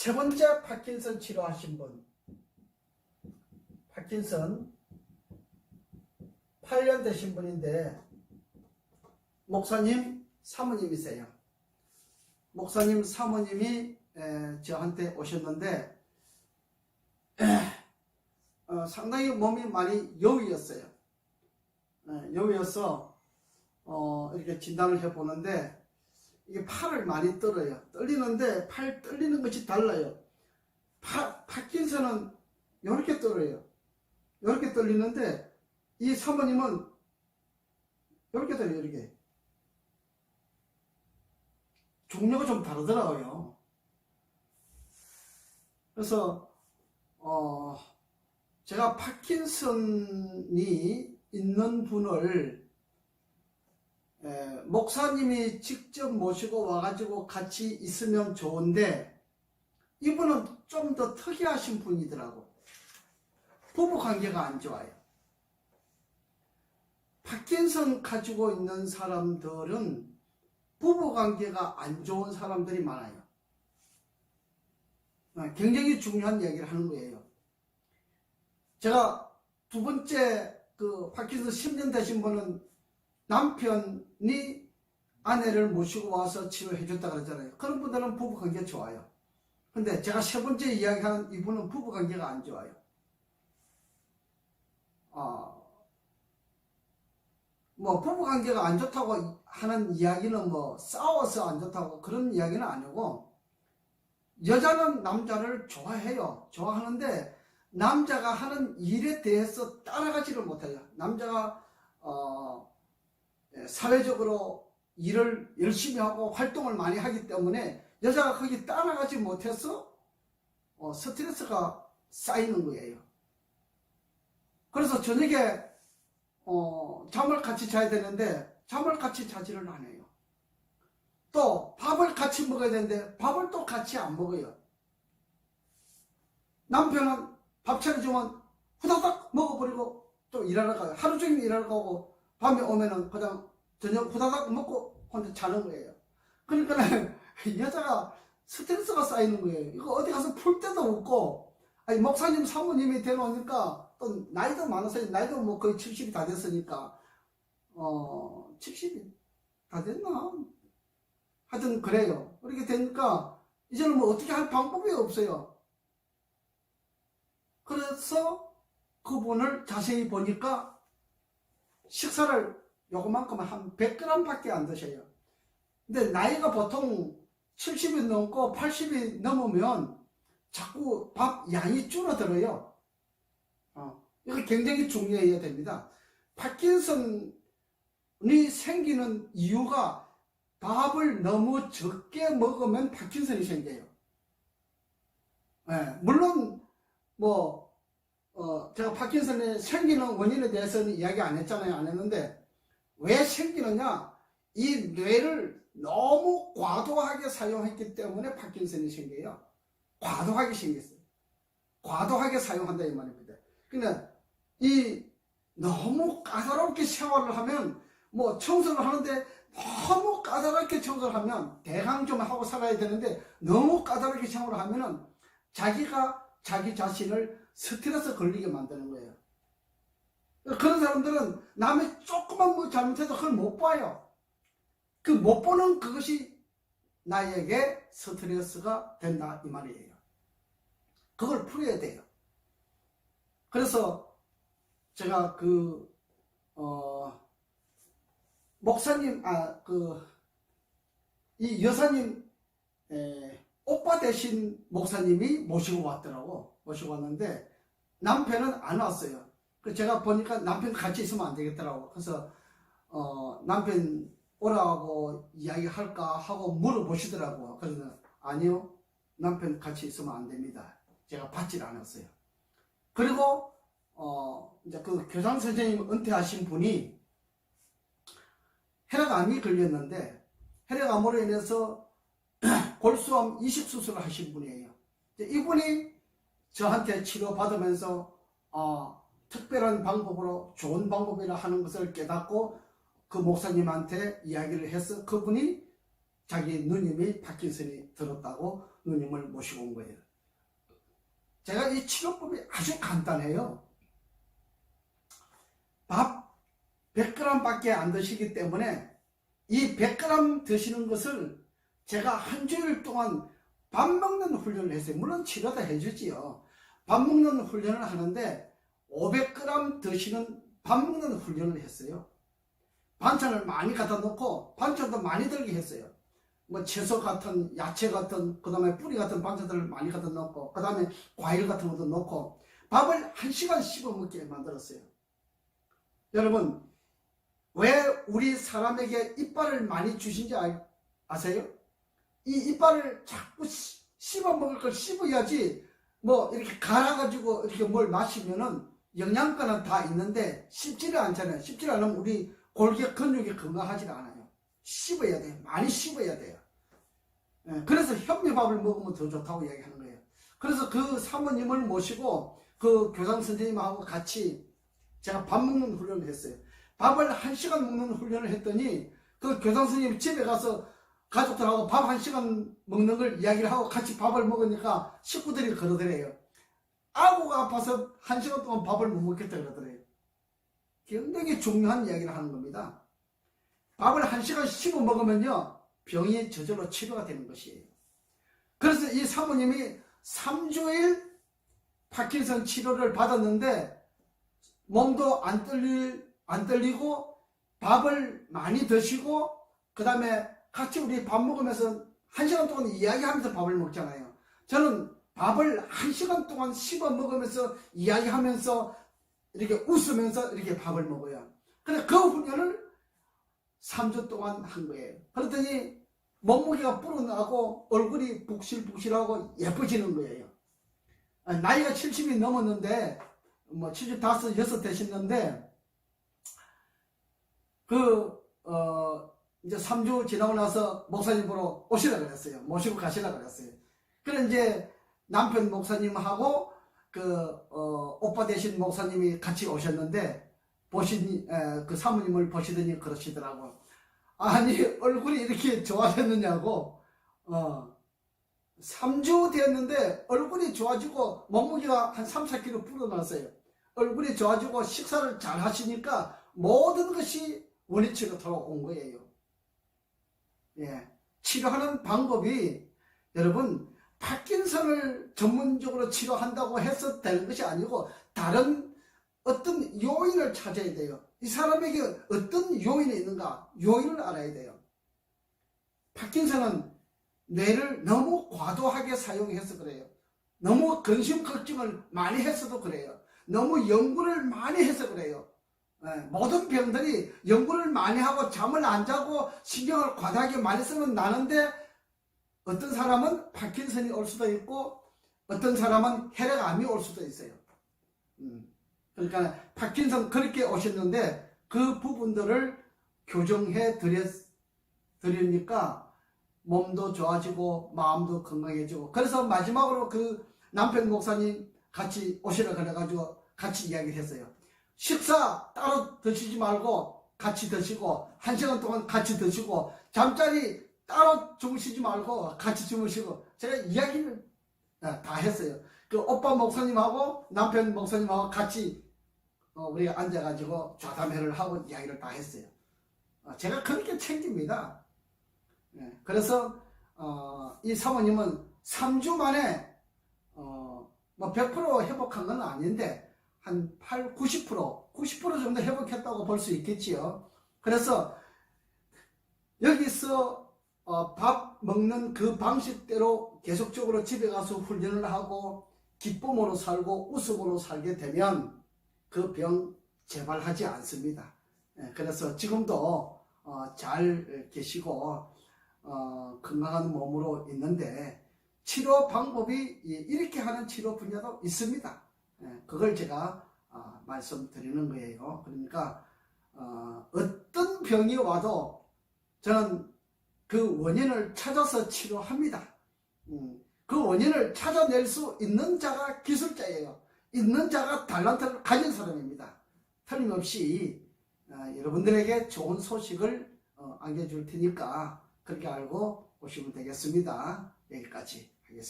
세 번째 파킨슨 치료하신 분, 파킨슨 8년 되신 분인데 목사님 사모님이세요. 목사님 사모님이 저한테 오셨는데 상당히 몸이 많이 여위였어요. 여위여서 이렇게 진단을 해보는데 이게 팔을 많이 떨어요. 떨리는데 팔 떨리는 것이 달라요. 파킨슨은 이렇게 떨어요. 이렇게 떨리는데 이 사모님은 이렇게 떨려요. 이렇게. 종류가 좀 다르더라고요. 그래서 제가 파킨슨이 있는 분을 목사님이 직접 모시고 와가지고 같이 있으면 좋은데 이분은 좀 더 특이하신 분이더라고. 부부관계가 안 좋아요. 파킨슨 가지고 있는 사람들은 부부관계가 안 좋은 사람들이 많아요. 굉장히 중요한 얘기를 하는 거예요. 제가 두 번째 그 파킨슨 10년 되신 분은 남편이 아내를 모시고 와서 치료해 줬다 그랬잖아요. 그런 분들은 부부관계 좋아요. 근데 제가 세 번째 이야기하는 이분은 부부관계가 안 좋아요. 뭐 부부관계가 안 좋다고 하는 이야기는 뭐 싸워서 안 좋다고 그런 이야기는 아니고, 여자는 남자를 좋아해요. 좋아하는데 남자가 하는 일에 대해서 따라가지를 못해요. 남자가 사회적으로 일을 열심히 하고 활동을 많이 하기 때문에 여자가 거기 따라가지 못해서 스트레스가 쌓이는 거예요. 그래서 저녁에 잠을 같이 자야 되는데 잠을 같이 자지를 않아요. 또 밥을 같이 먹어야 되는데 밥을 또 같이 안 먹어요. 남편은 밥 차려주면 후다닥 먹어버리고 또 일하러 가요. 하루 종일 일하러 가고 밤에 오면은 그냥 저녁 후다닥 먹고 혼자 자는 거예요. 그러니까 여자가 스트레스가 쌓이는 거예요. 이거 어디 가서 풀 데도 없고, 아니 목사님 사모님이 데려오니까 또 나이도 많아서, 나이도 뭐 거의 70이 다 됐으니까 70이 다 됐나? 하여튼 그래요. 그렇게 되니까 이제는 뭐 어떻게 할 방법이 없어요. 그래서 그분을 자세히 보니까 식사를 요거만큼 한 100g 밖에 안 드셔요. 근데 나이가 보통 70이 넘고 80이 넘으면 자꾸 밥 양이 줄어들어요. 이거 굉장히 중요해야 됩니다. 파킨슨이 생기는 이유가 밥을 너무 적게 먹으면 파킨슨이 생겨요. 물론 뭐 제가 파킨슨이 생기는 원인에 대해서는 이야기 안 했잖아요. 안 했는데 왜 생기느냐, 이 뇌를 너무 과도하게 사용했기 때문에 파킨슨이 생겨요. 과도하게 생겼어요. 과도하게 사용한다 이 말입니다. 그러니까 이 너무 까다롭게 생활을 하면, 뭐 청소를 하는데 너무 까다롭게 청소를 하면 대강 좀 하고 살아야 되는데 너무 까다롭게 생활을 하면은 자기가 자기 자신을 스트레스 걸리게 만드는 거예요. 그런 사람들은 남이 조금만 뭐 잘못해도 그걸 못 봐요. 그 못 보는 그것이 나에게 스트레스가 된다 이 말이에요. 그걸 풀어야 돼요. 그래서 제가 목사님, 이 여사님, 오빠 되신 목사님이 모시고 왔더라고. 모시고 왔는데 남편은 안 왔어요. 그래서 제가 보니까 남편 같이 있으면 안 되겠더라고. 그래서 남편 오라고 이야기할까 하고 물어보시더라고요. 그래서 아니요, 남편 같이 있으면 안 됩니다. 제가 받질 않았어요. 그리고 이제 그 교장 선생님 은퇴하신 분이 혈액암이 걸렸는데 혈액암으로 인해서 골수암 이식 수술을 하신 분이에요. 이분이 저한테 치료받으면서 특별한 방법으로 좋은 방법이라 하는 것을 깨닫고 그 목사님한테 이야기를 해서 그분이 자기 누님이 파킨슨이 들었다고 누님을 모시고 온 거예요. 제가 이 치료법이 아주 간단해요. 밥 100g 밖에 안 드시기 때문에 이 100g 드시는 것을 제가 한 주일 동안 밥 먹는 훈련을 했어요. 물론 치료도 해주지요. 밥 먹는 훈련을 하는데 500g 드시는 밥 먹는 훈련을 했어요. 반찬을 많이 갖다 놓고 반찬도 많이 들게 했어요. 뭐 채소 같은, 야채 같은, 그 다음에 뿌리 같은 반찬들을 많이 갖다 놓고, 그 다음에 과일 같은 것도 넣고 밥을 1시간 씹어 먹게 만들었어요. 여러분, 왜 우리 사람에게 이빨을 많이 주신지 아세요? 이 이빨을 자꾸 씹어 먹을 걸 씹어야지, 뭐 이렇게 갈아가지고 이렇게 뭘 마시면은 영양가는 다 있는데 씹지를 않잖아요. 씹지 않으면 우리 골격 근육이 건강하지 않아요. 씹어야 돼요. 많이 씹어야 돼요. 그래서 현미밥을 먹으면 더 좋다고 얘기하는 거예요. 그래서 그 사모님을 모시고 그 교장 선생님하고 같이 제가 밥 먹는 훈련을 했어요. 밥을 1시간 먹는 훈련을 했더니 그 교장 선생님 집에 가서 가족들하고 밥 1시간 먹는 걸 이야기를 하고 같이 밥을 먹으니까 식구들이 그러더래요. 아구가 아파서 1시간 동안 밥을 못 먹겠다 그러더래요. 굉장히 중요한 이야기를 하는 겁니다. 밥을 1시간 씹어 먹으면요, 병이 저절로 치료가 되는 것이에요. 그래서 이 사모님이 3주일 파킨슨 치료를 받았는데 몸도 안 떨리고 밥을 많이 드시고, 그 다음에 같이 우리 밥 먹으면서 1시간 동안 이야기하면서 밥을 먹잖아요. 저는 밥을 1시간 동안 씹어 먹으면서 이야기하면서 이렇게 웃으면서 이렇게 밥을 먹어요. 근데 그 훈련을 3주 동안 한 거예요. 그랬더니 몸무게가 불어나고 얼굴이 북실북실하고 예뻐지는 거예요. 나이가 70이 넘었는데, 뭐 75, 6 되셨는데, 이제 3주 지나고 나서 목사님 보러 오시라 그랬어요. 모시고 가시라 그랬어요. 그래 이제 남편 목사님하고 오빠 되신 목사님이 같이 오셨는데, 그 사모님을 보시더니 그러시더라고. 아니, 얼굴이 이렇게 좋아졌느냐고. 3주 됐는데 얼굴이 좋아지고 몸무게가 한 3, 4kg 불어났어요. 얼굴이 좋아지고 식사를 잘 하시니까 모든 것이 원위치로 돌아온 거예요. 예. 치료하는 방법이 여러분, 파킨슨을 전문적으로 치료한다고 해서 되는 것이 아니고 다른 어떤 요인을 찾아야 돼요. 이 사람에게 어떤 요인이 있는가, 요인을 알아야 돼요. 파킨슨은 뇌를 너무 과도하게 사용해서 그래요. 너무 근심 걱정을 많이 해서도 그래요. 너무 연구를 많이 해서 그래요. 모든 병들이 연구를 많이 하고 잠을 안 자고 신경을 과다하게 많이 쓰면 나는데, 어떤 사람은 파킨슨이 올 수도 있고 어떤 사람은 혈액암이 올 수도 있어요. 그러니까 파킨슨 그렇게 오셨는데 그 부분들을 교정해 드리니까 몸도 좋아지고 마음도 건강해지고, 그래서 마지막으로 그 남편 목사님 같이 오시라 그래가지고 같이 이야기를 했어요. 식사 따로 드시지 말고 같이 드시고, 1시간 동안 같이 드시고, 잠자리 따로 주무시지 말고 같이 주무시고, 제가 이야기를 다 했어요. 그 오빠 목사님하고 남편 목사님하고 같이 우리가 앉아가지고 좌담회를 하고 이야기를 다 했어요. 제가 그렇게 챙깁니다. 그래서 이 사모님은 3주 만에 뭐 100% 회복한 건 아닌데 한 90% 정도 회복했다고 볼 수 있겠지요. 그래서 여기서 밥 먹는 그 방식대로 계속적으로 집에 가서 훈련을 하고 기쁨으로 살고 웃음으로 살게 되면 그 병 재발하지 않습니다. 그래서 지금도 잘 계시고 건강한 몸으로 있는데, 치료 방법이 이렇게 하는 치료 분야도 있습니다. 그걸 제가 말씀드리는 거예요. 그러니까 어떤 병이 와도 저는 그 원인을 찾아서 치료합니다. 그 원인을 찾아낼 수 있는 자가 기술자예요. 있는 자가 달란트를 가진 사람입니다. 틀림없이 여러분들에게 좋은 소식을 안겨줄 테니까 그렇게 알고 보시면 되겠습니다. 여기까지.